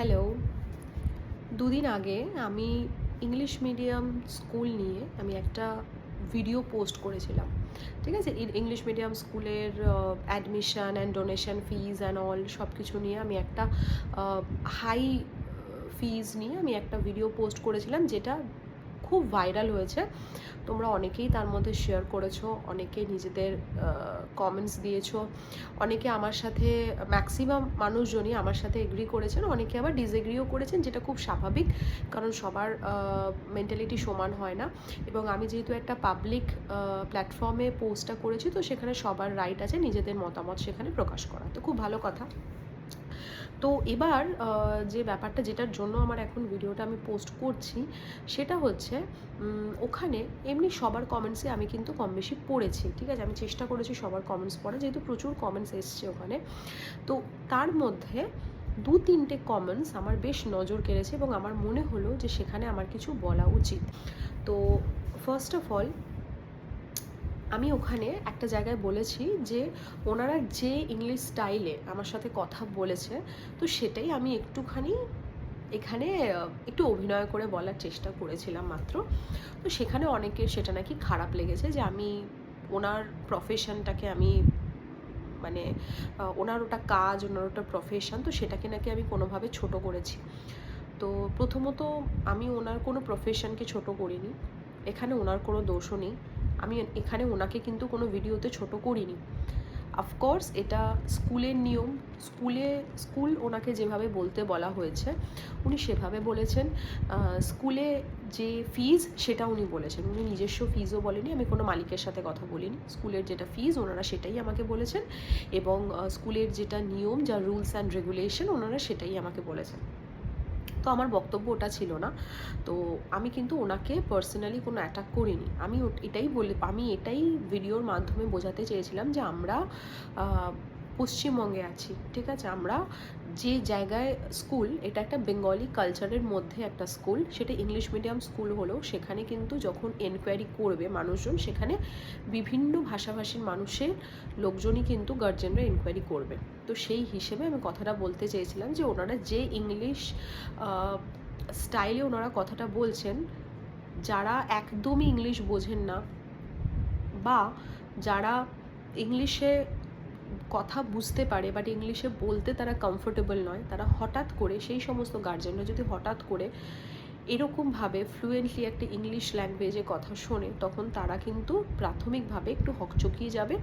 Hello. দুদিন আগে আমি ইংলিশ মিডিয়াম স্কুল নিয়ে আমি একটা ভিডিও পোস্ট করেছিলাম। ঠিক আছে? ইংলিশ মিডিয়াম স্কুলের admission and donation fees and all সব কিছু নিয়ে আমি একটা হাই ফিজ নিয়ে আমি একটা ভিডিও পোস্ট করেছিলাম, যেটা খুব ভাইরাল হয়েছে। তোমরা অনেকেই তার মধ্যে শেয়ার করেছো, অনেকেই নিজেদের কমেন্টস দিয়েছো, অনেকে আমার সাথে, ম্যাক্সিমাম মানুষজনই আমার সাথে এগ্রি করেছেন, অনেকে আবার ডিসএগ্রিও করেছেন, যেটা খুব স্বাভাবিক, কারণ সবার মেন্টালিটি সমান হয় না। এবং আমি যেহেতু একটা পাবলিক প্ল্যাটফর্মে পোস্টটা করেছি, তো সেখানে সবার রাইট আছে নিজেদের মতামত সেখানে প্রকাশ করা, তো খুব ভালো কথা। তো এবার যে ব্যাপারটা, যেটার জন্য আমার এখন ভিডিওটা আমি পোস্ট করছি, সেটা হচ্ছে ওখানে এমনি সবার কমেন্টসে আমি কিন্তু কম বেশি পড়েছি। ঠিক আছে, আমি চেষ্টা করেছি সবার কমেন্টস পড়া, যেহেতু প্রচুর কমেন্টস এসছে ওখানে। তো তার মধ্যে 2-3টে কমেন্টস আমার বেশ নজর কেড়েছে এবং আমার মনে হলো যে সেখানে আমার কিছু বলা উচিত। তো ফার্স্ট অফ অল, আমি ওখানে একটা জায়গায় বলেছি যে ওনারা যে ইংলিশ স্টাইলে আমার সাথে কথা বলেছে, তো সেটাই আমি একটুখানি এখানে একটু অভিনয় করে বলার চেষ্টা করেছিলাম মাত্র। তো সেখানে অনেকের সেটা নাকি খারাপ লেগেছে, যে আমি ওনার প্রফেশনটাকে আমি, মানে ওনার ওটা কাজ, ওনার ওটা প্রফেশন, তো সেটাকে নাকি আমি কোনোভাবে ছোট করেছি। তো প্রথমত, আমি ওনার কোনো প্রফেশনকে ছোট করিনি, এখানে ওনার কোনো দোষও নেই। আমি এখানে ওনাকে কিন্তু কোনো ভিডিওতে ছোট করিনি। অফকোর্স এটা স্কুলের নিয়ম, স্কুল ওনাকে যেভাবে বলতে বলা হয়েছে উনি সেভাবে বলেছেন। স্কুলে যে ফিজ সেটা উনি বলেছেন, উনি নিজস্ব ফিজও বলেনি, আমি কোনো মালিকের সাথে কথা বলিনি। স্কুলের যেটা ফিজ ওনারা সেটাই আমাকে বলেছেন, এবং স্কুলের যেটা নিয়ম, যা রুলস অ্যান্ড রেগুলেশন, ওনারা সেটাই আমাকে বলেছেন। তো আমার বক্তব্য ওটা ছিল না। তো আমি কিন্তু ওনাকে পার্সোনালি কোনো অ্যাটাক করিনি। আমি এটাই ভিডিওর মাধ্যমে বোঝাতে চেয়েছিলাম যে আমরা পশ্চিমবঙ্গে আছি, ঠিক আছে? আমরা যে জায়গায় স্কুল, এটা একটা বেঙ্গলি কালচারের মধ্যে একটা স্কুল, সেটা ইংলিশ মিডিয়াম স্কুল হলেও সেখানে কিন্তু যখন এনকোয়ারি করবে মানুষজন, সেখানে বিভিন্ন ভাষাভাষীর মানুষের লোকজনই কিন্তু গার্জেনরা এনকোয়ারি করবে। তো সেই হিসেবে আমি কথাটা বলতে চেয়েছিলাম যে ওনারা যে ইংলিশ স্টাইলে ওনারা কথাটা বলছেন, যারা একদমই ইংলিশ বোঝেন না, বা যারা ইংলিশে কথা বুঝতে পারে বাট ইংলিশে বলতে তারা কমফোর্টেবল নয়, তারা হঠাৎ করে, সেই সমস্ত গার্জেনরা যদি হঠাৎ করে এরকমভাবে ফ্লুয়েন্টলি একটা ইংলিশ ল্যাঙ্গুয়েজে কথা শোনে, তখন তারা কিন্তু প্রাথমিকভাবে একটু হকচকিয়ে যাবে,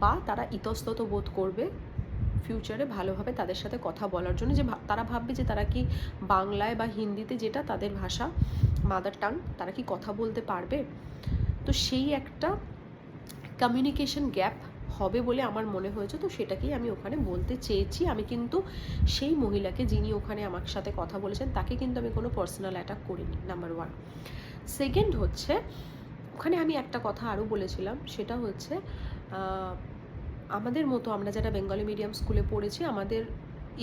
বা তারা ইতস্তত বোধ করবে ফিউচারে ভালোভাবে তাদের সাথে কথা বলার জন্য, যে তারা ভাববে যে তারা কি বাংলায় বা হিন্দিতে, যেটা তাদের ভাষা, মাদার টাং, তারা কি কথা বলতে পারবে। তো সেই একটা কমিউনিকেশন গ্যাপ হবে বলে আমার মনে হয়েছে, তো সেটাকেই আমি ওখানে বলতে চেয়েছি। আমি কিন্তু সেই মহিলাকে, যিনি ওখানে আমার সাথে কথা বলেছেন, তাকে কিন্তু আমি কোনো পার্সোনাল অ্যাটাক করিনি, নাম্বার 1। সেকেন্ড হচ্ছে, ওখানে আমি একটা কথা আরও বলেছিলাম, সেটা হচ্ছে আমাদের মতো, আমরা যারা বেঙ্গলি মিডিয়াম স্কুলে পড়েছি, আমাদের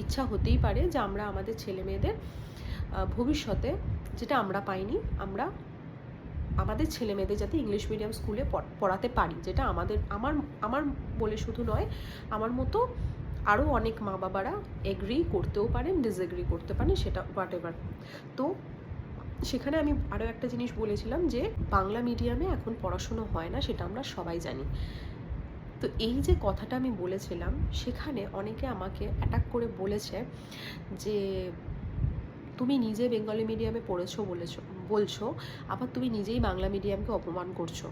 ইচ্ছা হতেই পারে যে আমরা আমাদের ছেলে মেয়েদের ভবিষ্যতে, যেটা আমরা পাইনি, আমাদের ছেলে মেয়েদের যাতে ইংলিশ মিডিয়াম স্কুলে পড়াতে পারি, যেটা আমার বলে শুধু নয়, আমার মতো আরও অনেক মা বাবারা এগ্রি করতেও পারেন, ডিসএগ্রি করতে পারেন, সেটা হোয়াট এভার। তো সেখানে আমি আরও একটা জিনিস বলেছিলাম যে বাংলা মিডিয়ামে এখন পড়াশুনো হয় না, সেটা আমরা সবাই জানি। তো এই যে কথাটা আমি বলেছিলাম, সেখানে অনেকে আমাকে অ্যাটাক করে বলেছে যে তুমি নিজে বেঙ্গলি মিডিয়ামে পড়েছো বলছো, আবার তুমি নিজেই বাংলা মিডিয়ামকে অপমান করছো।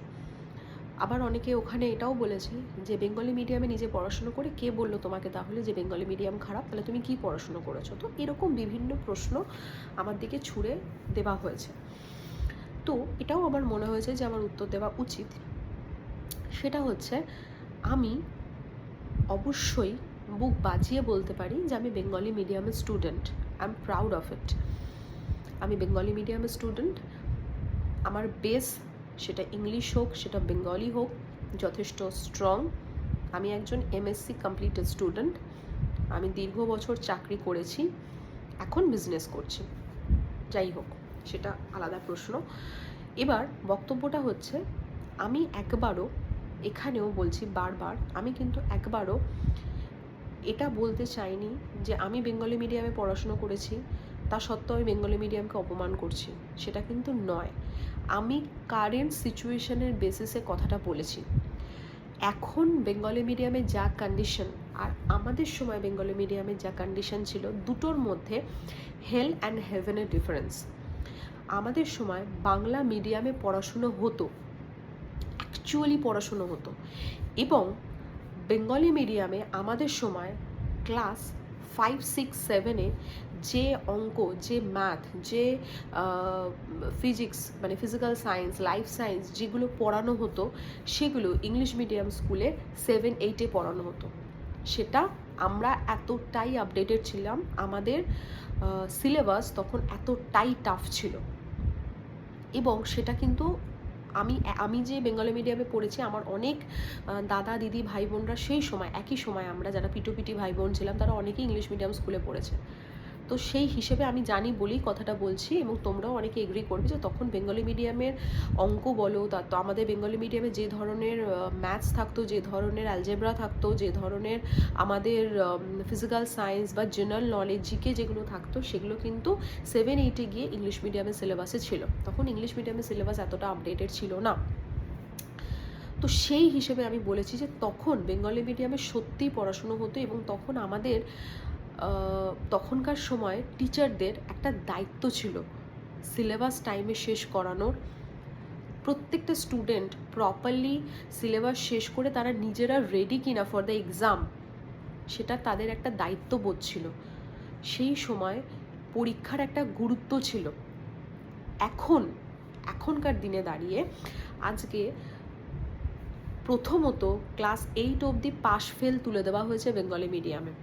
আবার অনেকে ওখানে এটাও বলেছে যে বেঙ্গলি মিডিয়ামে নিজে পড়াশুনো করে কে বললো তোমাকে তাহলে যে বেঙ্গলি মিডিয়াম খারাপ, তাহলে তুমি কি পড়াশুনো করেছো। তো এরকম বিভিন্ন প্রশ্ন আমার দিকে ছুড়ে দেওয়া হয়েছে। তো এটাও আমার মনে হয়েছে যে আমার উত্তর দেওয়া উচিত। সেটা হচ্ছে, আমি অবশ্যই বুক বাজিয়ে বলতে পারি যে আমি বেঙ্গলি মিডিয়ামের student, I am proud of it. আমি বেঙ্গলি মিডিয়ামের স্টুডেন্ট, আমার বেস, সেটা ইংলিশ হোক সেটা বেঙ্গলি হোক, যথেষ্ট স্ট্রং। আমি একজন এমএসসি কমপ্লিটেড স্টুডেন্ট, আমি দীর্ঘ বছর চাকরি করেছি, এখন বিজনেস করছি। যাই হোক, সেটা আলাদা প্রশ্ন। এবার বক্তব্যটা হচ্ছে, আমি একবারও, এখানেও বলছি বারবার, আমি কিন্তু একবারও এটা বলতে চাইনি যে আমি বেঙ্গলি মিডিয়ামে পড়াশুনো করেছি তা সত্ত্বেও আমি বেঙ্গলি মিডিয়ামকে অপমান করছি, সেটা কিন্তু নয়। আমি কারেন্ট সিচুয়েশনের বেসিসে কথাটা বলেছি। এখন বেঙ্গলি মিডিয়ামে যা কন্ডিশন আর আমাদের সময় বেঙ্গলি মিডিয়ামে যা কন্ডিশন ছিল, দুটোর মধ্যে হেল অ্যান্ড হেভেনের ডিফারেন্স। আমাদের সময় বাংলা মিডিয়ামে পড়াশুনো হতো, অ্যাকচুয়ালি পড়াশুনো হতো, এবং বেঙ্গলি মিডিয়ামে আমাদের সময় ক্লাস 5, 6, 7-এ যে অঙ্ক, যে ম্যাথ, যে ফিজিক্স মানে ফিজিক্যাল সায়েন্স, লাইফ সায়েন্স যেগুলো পড়ানো হতো, সেগুলো ইংলিশ মিডিয়াম স্কুলে 7, 8-এ পড়ানো হতো। সেটা আমরা এতটাই আপডেটেড ছিলাম, আমাদের সিলেবাস তখন এতটাই টাফ ছিল। এবং সেটা কিন্তু আমি যে বেঙ্গলি মিডিয়ামে পড়েছি, আমার অনেক দাদা দিদি ভাই বোনরা সেই সময় একই সময় আমরা যারা পিটি ভাই বোন ছিলাম তারা অনেকেই ইংলিশ মিডিয়াম স্কুলে পড়েছে। তো সেই হিসেবে আমি জানি বলেই কথাটা বলছি, এবং তোমরাও অনেকে এগ্রি করবে যে তখন বেঙ্গলি মিডিয়ামের অঙ্ক বলো, তো আমাদের বেঙ্গলি মিডিয়ামে যে ধরনের ম্যাথস থাকতো, যে ধরনের অ্যালজেব্রা থাকতো, যে ধরনের আমাদের ফিজিক্যাল সায়েন্স বা জেনারেল নলেজ জিকে যেগুলো থাকতো, সেগুলো কিন্তু 7, 8-এ গিয়ে ইংলিশ মিডিয়ামের সিলেবাসে ছিল। তখন ইংলিশ মিডিয়ামের সিলেবাস এতটা আপডেটেড ছিল না। তো সেই হিসেবে আমি বলেছি যে তখন বেঙ্গলি মিডিয়ামে সত্যিই পড়াশুনো হতো, এবং তখন আমাদের তখনকার সময় টিচারদের একটা দায়িত্ব ছিল সিলেবাস টাইমে শেষ করানোর। প্রত্যেকটা স্টুডেন্ট প্রপারলি সিলেবাস শেষ করে তারা নিজেরা রেডি কিনা ফর দ্য এক্সাম, সেটা তাদের একটা দায়িত্ববোধ ছিল। সেই সময় পরীক্ষার একটা গুরুত্ব ছিল। এখনকার দিনে দাঁড়িয়ে আজকে প্রথমত ক্লাস 8 অবধি পাস ফেল তুলে দেওয়া হয়েছে বেঙ্গলি মিডিয়ামে।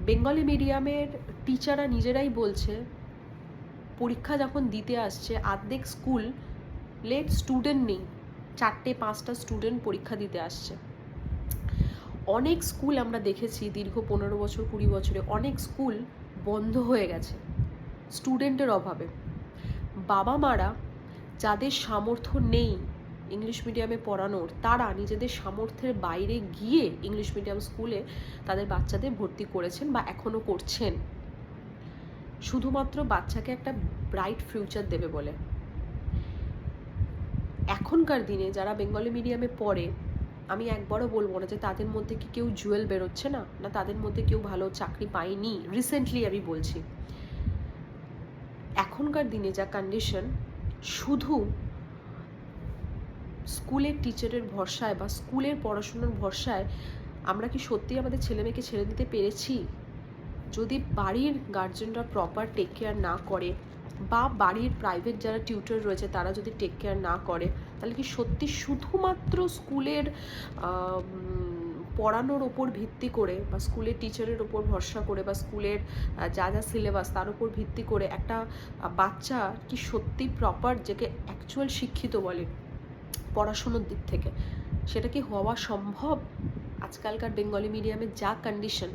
বেঙ্গলি মিডিয়ামের টিচাররা নিজেরাই বলছে, পরীক্ষা যখন দিতে আসছে অর্ধেক স্কুলে স্টুডেন্ট নেই, 4টে 5টা স্টুডেন্ট পরীক্ষা দিতে আসছে। অনেক স্কুল আমরা দেখেছি দীর্ঘ 15 বছর 20 বছরে অনেক স্কুল বন্ধ হয়ে গেছে স্টুডেন্টের অভাবে। বাবা মারা যাদের সামর্থ্য নেই ইংলিশ মিডিয়ামে পড়ানোর, তারা নিজেদের সামর্থ্যের বাইরে গিয়ে ইংলিশ মিডিয়াম স্কুলে তাদের বাচ্চাদের ভর্তি করেছেন বা এখনও করছেন, শুধুমাত্র বাচ্চাকে একটা ব্রাইট ফিউচার দেবে বলে। এখনকার দিনে যারা বেঙ্গলি মিডিয়ামে পড়ে, আমি একবারও বলবো না যে তাদের মধ্যে কি কেউ জুয়েল বেরোচ্ছে না, না তাদের মধ্যে কেউ ভালো চাকরি পায়নি। রিসেন্টলি আমি বলছি, এখনকার দিনে যা কন্ডিশন, শুধু স্কুলের টিচারের ভরসায় বা স্কুলের পড়াশোনার ভরসায় আমরা কি সত্যি আমাদের ছেলেমেয়েকে ছেড়ে দিতে পেরেছি? যদি বাড়ির গার্জেনরা প্রপার টেক কেয়ার না করে, বা বাড়ির প্রাইভেট যারা টিউটর রয়েছে তারা যদি টেক কেয়ার না করে, তাহলে কি সত্যি শুধুমাত্র স্কুলের পড়ানোর ওপর ভিত্তি করে বা স্কুলের টিচারের ওপর ভরসা করে বা স্কুলের যা যা সিলেবাস তার উপর ভিত্তি করে একটা বাচ্চা কি সত্যি প্রপার যাকে অ্যাকচুয়াল শিক্ষিত বলে পড়াশুনোর দিক থেকে, সেটা কি হওয়া সম্ভব? আজকালকার বেঙ্গলি মিডিয়ামের যা কন্ডিশন,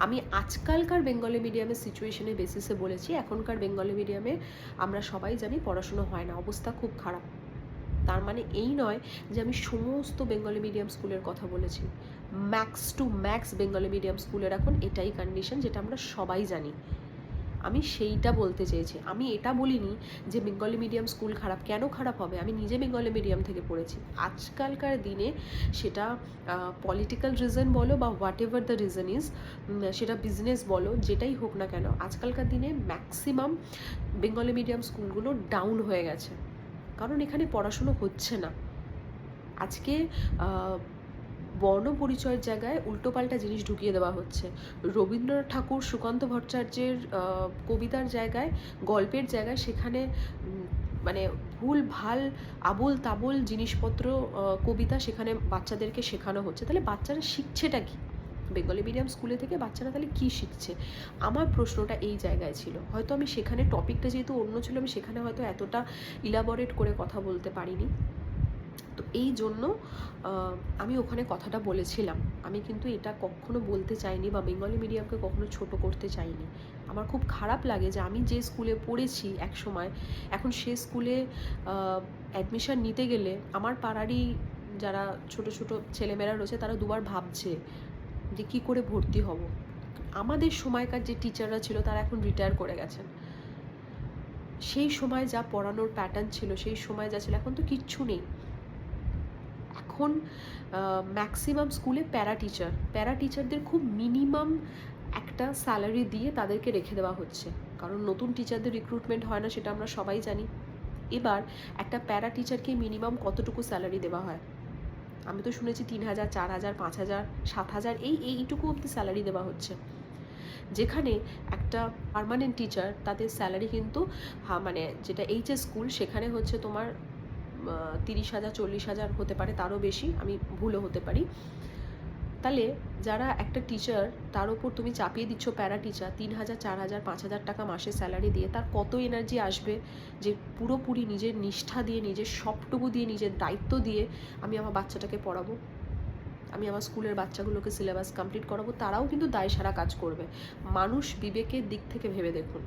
আমি আজকালকার বেঙ্গলি মিডিয়ামের সিচুয়েশনের বেসিসে বলেছি। এখনকার বেঙ্গলি মিডিয়ামে আমরা সবাই জানি পড়াশুনো হয় না, অবস্থা খুব খারাপ। তার মানে এই নয় যে আমি সমস্ত বেঙ্গলি মিডিয়াম স্কুলের কথা বলেছি। Max to max Bengali medium স্কুলের এখন এটাই কন্ডিশন, যেটা আমরা সবাই জানি। আমি সেইটা বলতে চেয়েছি, আমি এটা বলিনি যে বেঙ্গলি মিডিয়াম স্কুল খারাপ। কেন খারাপ হবে? আমি নিজে বেঙ্গলি মিডিয়াম থেকে পড়েছি। আজকালকার দিনে সেটা পলিটিক্যাল রিজন বলো বা what ever the reason is, সেটা বিজনেস বলো, যেটাই হোক না কেন, আজকালকার দিনে ম্যাক্সিমাম বেঙ্গলি মিডিয়াম স্কুলগুলো ডাউন হয়ে গেছে, কারণ এখানে পড়াশুনো হচ্ছে না। আজকে বর্ণ পরিচয়ের জায়গায় উল্টোপাল্টা জিনিস ঢুকিয়ে দেওয়া হচ্ছে। রবীন্দ্রনাথ ঠাকুর, সুকান্ত ভট্টাচার্যের কবিতার জায়গায়, গল্পের জায়গায় সেখানে মানে ভুল ভাল আবোল তাবোল জিনিসপত্র, কবিতা সেখানে বাচ্চাদেরকে শেখানো হচ্ছে। তাহলে বাচ্চারা শিখছেটা কি? বেঙ্গলি মিডিয়াম স্কুলে থেকে বাচ্চারা তাহলে কী শিখছে? আমার প্রশ্নটা এই জায়গায় ছিল। হয়তো আমি সেখানে টপিকটা যেহেতু অন্য ছিল, আমি সেখানে হয়তো এতটা ইলাবোরেট করে কথা বলতে পারিনি। তো এই জন্য আমি ওখানে কথাটা বলেছিলাম। আমি কিন্তু এটা কখনো বলতে চাইনি বা বেঙ্গলি মিডিয়ামকে কখনো ছোট করতে চাইনি। আমার খুব খারাপ লাগে যে আমি যে স্কুলে পড়েছি এক সময়, এখন সে স্কুলে অ্যাডমিশন নিতে গেলে আমার পাড়ারই যারা ছোট ছোট ছেলেমেয়েরা রয়েছে তারা দুবার ভাবছে যে কী করে ভর্তি হব। আমাদের সময়কার যে টিচাররা ছিল তারা এখন রিটায়ার করে গেছেন। সেই সময় যা পড়ানোর প্যাটার্ন ছিল, সেই সময় যা ছিল, এখন তো কিচ্ছু নেই। এখন ম্যাক্সিমাম স্কুলে প্যারা টিচারদের খুব মিনিমাম একটা স্যালারি দিয়ে তাদেরকে রেখে দেওয়া হচ্ছে, কারণ নতুন টিচারদের রিক্রুটমেন্ট হয় না, সেটা আমরা সবাই জানি। এবার একটা প্যারা টিচারকে মিনিমাম কতটুকু স্যালারি দেওয়া হয়? আমি তো শুনেছি 3,000, 4,000, 5,000, 7,000 এইটুকু অব্দি স্যালারি দেওয়া হচ্ছে। যেখানে একটা পার্মানেন্ট টিচার তাদের স্যালারি কিন্তু মানে যেটা এইচএস স্কুল সেখানে হচ্ছে তোমার 30,000, 40,000 হতে পারে, তারও বেশি, আমি ভুলও হতে পারি। তাহলে যারা একটা টিচার তার ওপর তুমি চাপিয়ে দিচ্ছ প্যারা টিচার 3,000, 4,000, 5,000 টাকা মাসে স্যালারি দিয়ে, তার কত এনার্জি আসবে যে পুরোপুরি নিজের নিষ্ঠা দিয়ে, নিজের সবটুকু দিয়ে, নিজের দায়িত্ব দিয়ে আমি আমার বাচ্চাটাকে পড়াবো, আমি আমার স্কুলের বাচ্চাগুলোকে সিলেবাস কমপ্লিট করাবো। তারাও কিন্তু দায়সারা কাজ করবে। মানুষ বিবেকের দিক থেকে ভেবে দেখুন।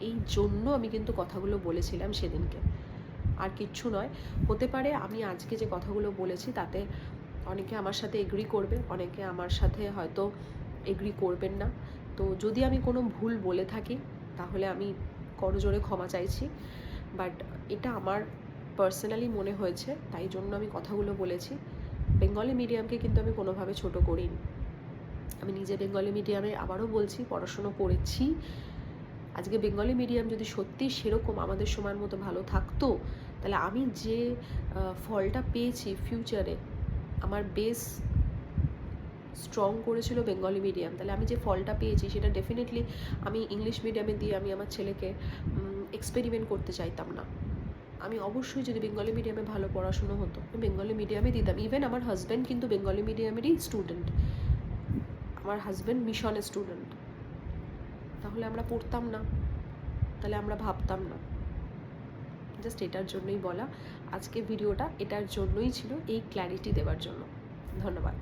এই জন্য আমি কিন্তু কথাগুলো বলেছিলাম সেদিনকে, আর কিচ্ছু নয়। হতে পারে আমি আজকে যে কথাগুলো বলেছি তাতে অনেকে আমার সাথে এগ্রি করবে, অনেকে আমার সাথে হয়তো এগ্রি করবেন না। তো যদি আমি কোনো ভুল বলে থাকি তাহলে আমি করজোড়ে ক্ষমা চাইছি, বাট এটা আমার পার্সোনালি মনে হয়েছে, তাই জন্য আমি কথাগুলো বলেছি। বেঙ্গলি মিডিয়ামকে কিন্তু আমি কোনোভাবে ছোট করিনি। আমি নিজে বেঙ্গলি মিডিয়ামে, আবারও বলছি, পড়াশুনো করেছি। আজকে বেঙ্গলি মিডিয়াম যদি সত্যি সেরকম আমাদের সময়ের মতো ভালো থাকতো, তাহলে আমি যে ফলটা পেয়েছি ফিউচারে, আমার বেস স্ট্রং করেছিল বেঙ্গলি মিডিয়াম, তাহলে আমি যে ফলটা পেয়েছি সেটা ডেফিনেটলি আমি ইংলিশ মিডিয়ামে দিয়ে আমি আমার ছেলেকে এক্সপেরিমেন্ট করতে চাইতাম না। আমি অবশ্যই যদি বেঙ্গলি মিডিয়ামে ভালো পড়াশুনো হতো আমি বেঙ্গলি মিডিয়ামে দিতাম। ইভেন আমার হাজব্যান্ড কিন্তু বেঙ্গলি মিডিয়ামেরই স্টুডেন্ট, আমার হাজব্যান্ড মিশনের স্টুডেন্ট। তাহলে আমরা পড়তাম না, তাহলে আমরা ভাবতাম না। জাস্ট এটার জন্যই বলা, আজকে ভিডিওটা এটার জন্যই ছিল, এই ক্ল্যারিটি দেওয়ার জন্য। ধন্যবাদ।